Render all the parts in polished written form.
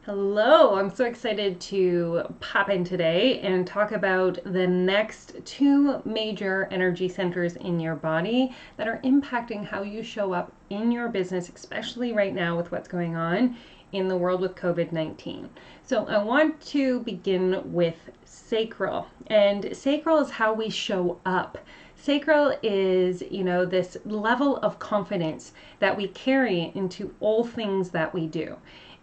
Hello, I'm so excited to pop in today and talk about the next two major energy centers in your body that are impacting how you show up in your business, especially right now with what's going on in the world with COVID-19. So I want to begin with sacral, and sacral is how we show up. Sacral is, this level of confidence that we carry into all things that we do.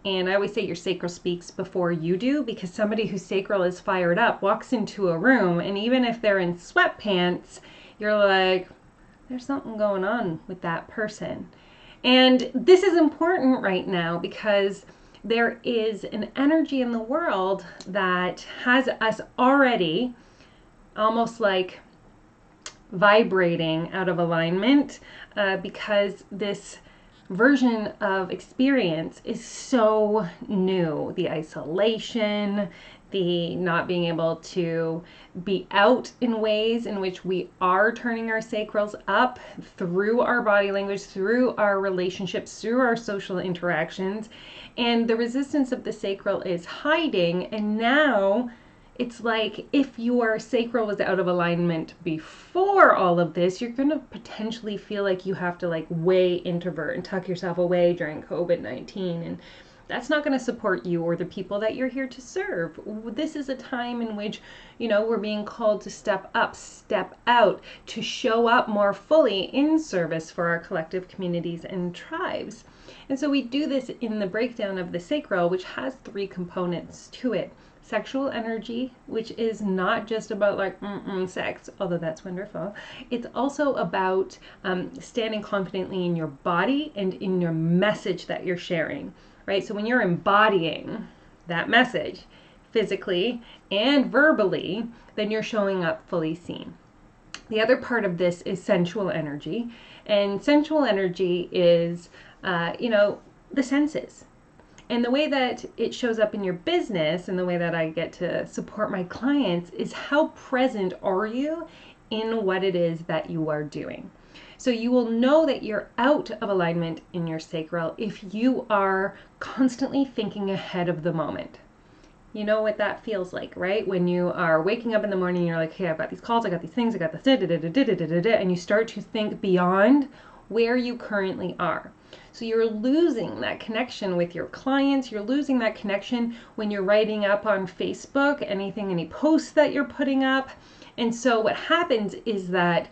And I always say your sacral speaks before you do, because somebody whose sacral is fired up walks into a room, and even if they're in sweatpants, you're like, there's something going on with that person. And this is important right now because there is an energy in the world that has us already almost like vibrating out of alignment because this version of experience is so new. The isolation, the not being able to be out in ways in which we are turning our sacrals up through our body language, through our relationships, through our social interactions. And the resistance of the sacral is hiding, and now it's like if your sacral was out of alignment before all of this, you're going to potentially feel like you have to way introvert and tuck yourself away during COVID-19. And that's not going to support you or the people that you're here to serve. This is a time in which, we're being called to step up, step out, to show up more fully in service for our collective communities and tribes. And so we do this in the breakdown of the sacral, which has three components to it. Sexual energy, which is not just about sex, although that's wonderful. It's also about standing confidently in your body and in your message that you're sharing, right? So when you're embodying that message physically and verbally, then you're showing up fully seen. The other part of this is sensual energy, and sensual energy is, the senses. And the way that it shows up in your business and the way that I get to support my clients is how present are you in what it is that you are doing. So you will know that you're out of alignment in your sacral if you are constantly thinking ahead of the moment. You know what that feels like, right? When you are waking up in the morning, you're like, hey, I've got these calls, I got these things, I got this, and you start to think beyond where you currently are. So you're losing that connection with your clients. You're losing that connection when you're writing up on Facebook, any posts that you're putting up. And so what happens is that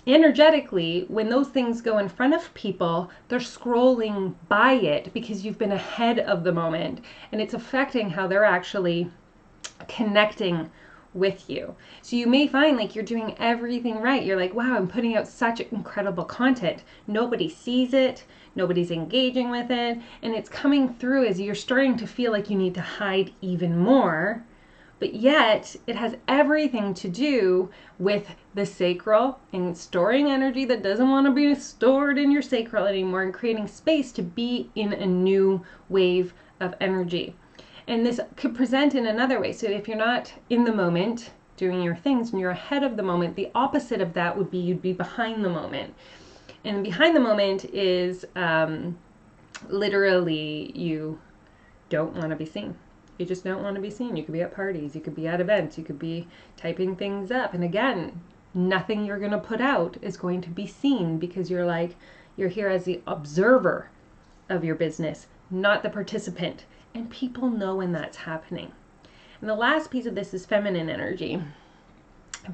energetically, when those things go in front of people, they're scrolling by it because you've been ahead of the moment, and it's affecting how they're actually connecting with you. So you may find you're doing everything right. You're like, wow, I'm putting out such incredible content. Nobody sees it. Nobody's engaging with it. And it's coming through as you're starting to feel like you need to hide even more. But yet it has everything to do with the sacral and storing energy that doesn't want to be stored in your sacral anymore, and creating space to be in a new wave of energy. And this could present in another way. So if you're not in the moment doing your things and you're ahead of the moment, the opposite of that would be you'd be behind the moment. And behind the moment is literally you don't want to be seen. You just don't want to be seen. You could be at parties, you could be at events, you could be typing things up. And again, nothing you're going to put out is going to be seen because you're here as the observer of your business, not the participant. And people know when that's happening. And the last piece of this is feminine energy.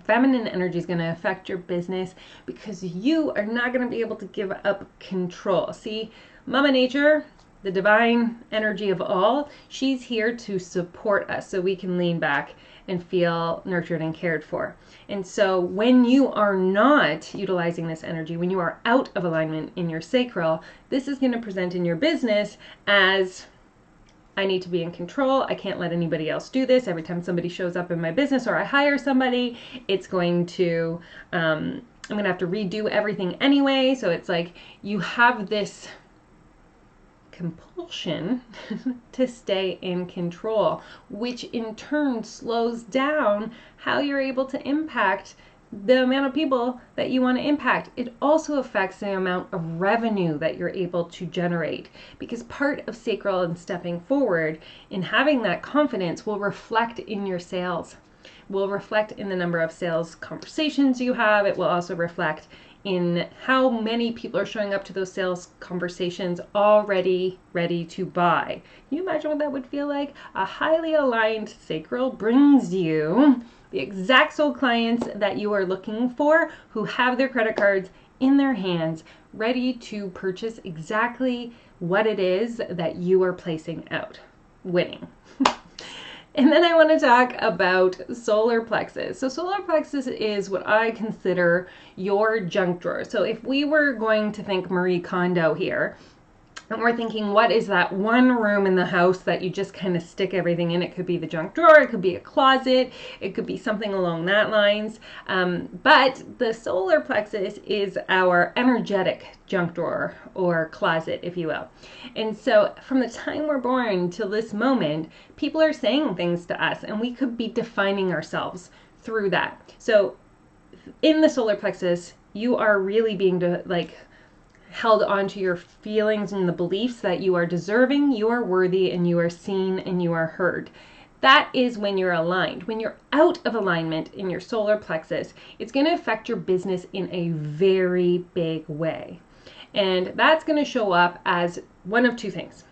Feminine energy is going to affect your business because you are not going to be able to give up control. See, Mama Nature, the divine energy of all, she's here to support us so we can lean back and feel nurtured and cared for. And so when you are not utilizing this energy, when you are out of alignment in your sacral, this is going to present in your business as, I need to be in control. I can't let anybody else do this. Every time somebody shows up in my business or I hire somebody, it's going to, I'm going to have to redo everything anyway. So it's like you have this compulsion to stay in control, which in turn slows down how you're able to impact the amount of people that you want to impact. It also affects the amount of revenue that you're able to generate, because part of sacral and stepping forward in having that confidence will reflect in your sales, will reflect in the number of sales conversations you have. It will also reflect in how many people are showing up to those sales conversations already ready to buy. Can you imagine what that would feel like? A highly aligned sacral brings you the exact soul clients that you are looking for, who have their credit cards in their hands, ready to purchase exactly what it is that you are placing out. Winning. And then I want to talk about solar plexus. So solar plexus is what I consider your junk drawer. So if we were going to think Marie Kondo here, and we're thinking, what is that one room in the house that you just kind of stick everything in? It could be the junk drawer, it could be a closet, it could be something along that lines. But the solar plexus is our energetic junk drawer or closet, if you will. And so from the time we're born till this moment, people are saying things to us, and we could be defining ourselves through that. So in the solar plexus, you are really being held onto your feelings and the beliefs that you are deserving, you are worthy, and you are seen, and you are heard. That is when you're aligned. When you're out of alignment in your solar plexus, it's going to affect your business in a very big way. And that's going to show up as one of two things.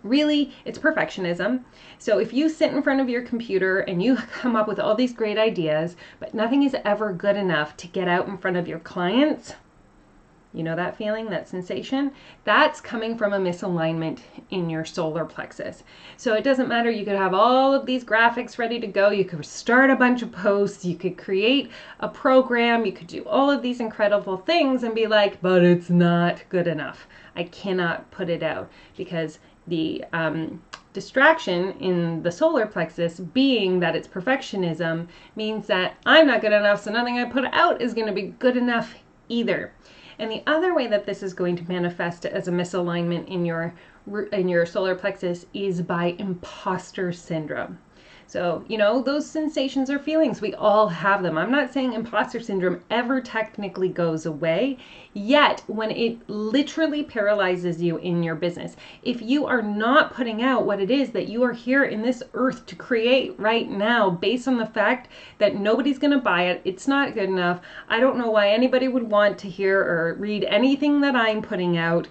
Really, it's perfectionism. So if you sit in front of your computer and you come up with all these great ideas, but nothing is ever good enough to get out in front of your clients, you know that feeling, that sensation? That's coming from a misalignment in your solar plexus. So it doesn't matter. You could have all of these graphics ready to go. You could start a bunch of posts. You could create a program. You could do all of these incredible things and be like, but it's not good enough. I cannot put it out, because the distraction in the solar plexus, being that it's perfectionism, means that I'm not good enough, so nothing I put out is going to be good enough either. And the other way that this is going to manifest as a misalignment in your solar plexus is by imposter syndrome. So, those sensations or feelings, we all have them. I'm not saying imposter syndrome ever technically goes away, yet when it literally paralyzes you in your business, if you are not putting out what it is that you are here in this earth to create right now, based on the fact that nobody's going to buy it, it's not good enough, I don't know why anybody would want to hear or read anything that I'm putting out.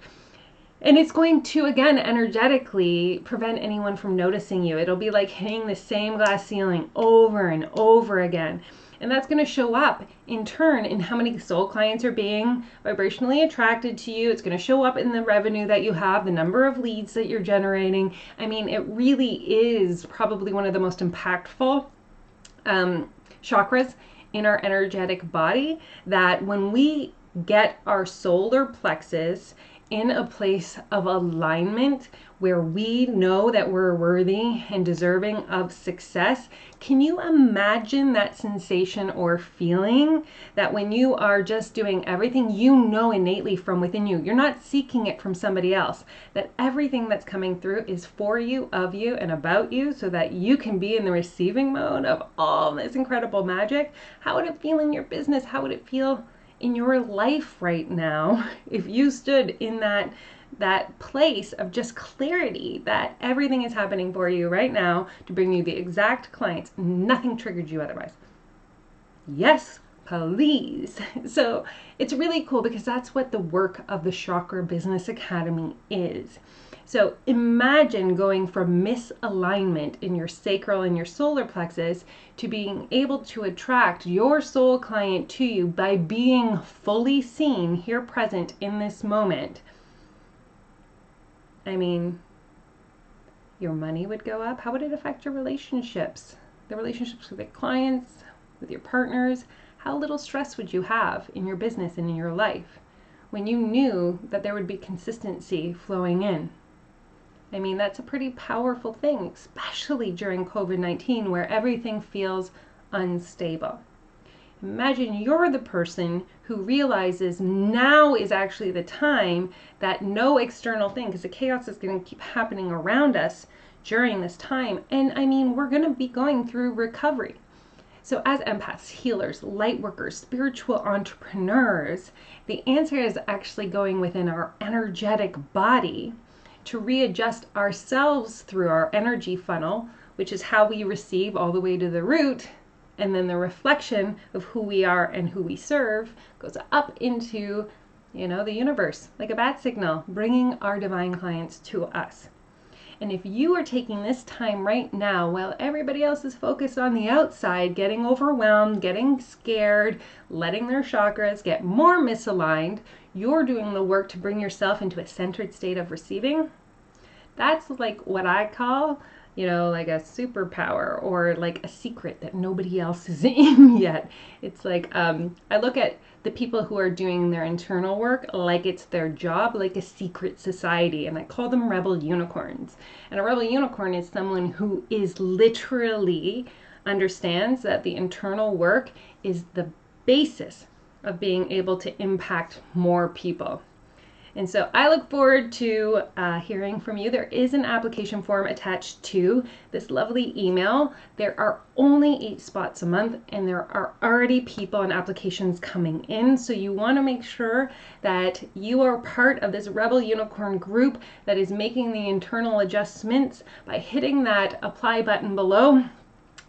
And it's going to, again, energetically prevent anyone from noticing you. It'll be like hitting the same glass ceiling over and over again. And that's going to show up in turn in how many soul clients are being vibrationally attracted to you. It's going to show up in the revenue that you have, the number of leads that you're generating. I mean, it really is probably one of the most impactful chakras in our energetic body, that when we get our solar plexus in a place of alignment where we know that we're worthy and deserving of success. Can you imagine that sensation or feeling that when you are just doing everything you know innately from within you, you're not seeking it from somebody else, that everything that's coming through is for you, of you, and about you, so that you can be in the receiving mode of all this incredible magic? How would it feel in your business? How would it feel in your life right now if you stood in that place of just clarity, that everything is happening for you right now to bring you the exact clients, nothing triggered you otherwise? Yes, please. So it's really cool, because that's what the work of the Chakra Business Academy is. So imagine going from misalignment in your sacral and your solar plexus to being able to attract your soul client to you by being fully seen here present in this moment. I mean, your money would go up. How would it affect your relationships? The relationships with your clients, with your partners? How little stress would you have in your business and in your life when you knew that there would be consistency flowing in? I mean, that's a pretty powerful thing, especially during COVID-19, where everything feels unstable. Imagine you're the person who realizes now is actually the time that no external thing, because the chaos is going to keep happening around us during this time. And I mean, we're going to be going through recovery. So as empaths, healers, light workers, spiritual entrepreneurs, the answer is actually going within our energetic body to readjust ourselves through our energy funnel, which is how we receive all the way to the root, and then the reflection of who we are and who we serve goes up into, the universe, like a bat signal, bringing our divine clients to us. And if you are taking this time right now while everybody else is focused on the outside, getting overwhelmed, getting scared, letting their chakras get more misaligned, you're doing the work to bring yourself into a centered state of receiving. That's like what I call, like a superpower or like a secret that nobody else is in yet. It's like, I look at the people who are doing their internal work like it's their job, like a secret society, and I call them rebel unicorns. And a rebel unicorn is someone who is literally understands that the internal work is the basis of being able to impact more people. And so I look forward to hearing from you. There is an application form attached to this lovely email. There are only 8 spots a month, and there are already people and applications coming in. So you want to make sure that you are part of this Rebel Unicorn group that is making the internal adjustments by hitting that apply button below.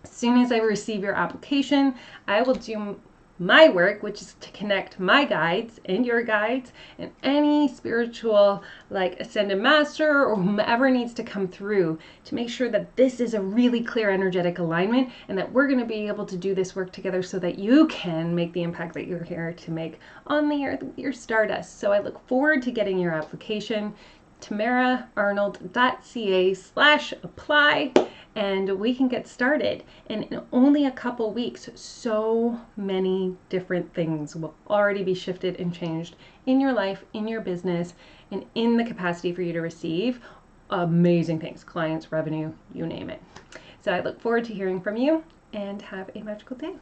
As soon as I receive your application, I will do my work, which is to connect my guides and your guides and any spiritual like ascended master or whomever needs to come through to make sure that this is a really clear energetic alignment and that we're going to be able to do this work together so that you can make the impact that you're here to make on the earth with your stardust. So I look forward to getting your application. tamaraarnold.ca/apply, and we can get started. And in only a couple weeks, so many different things will already be shifted and changed in your life, in your business, and in the capacity for you to receive amazing things, clients, revenue, you name it. So I look forward to hearing from you, and have a magical day.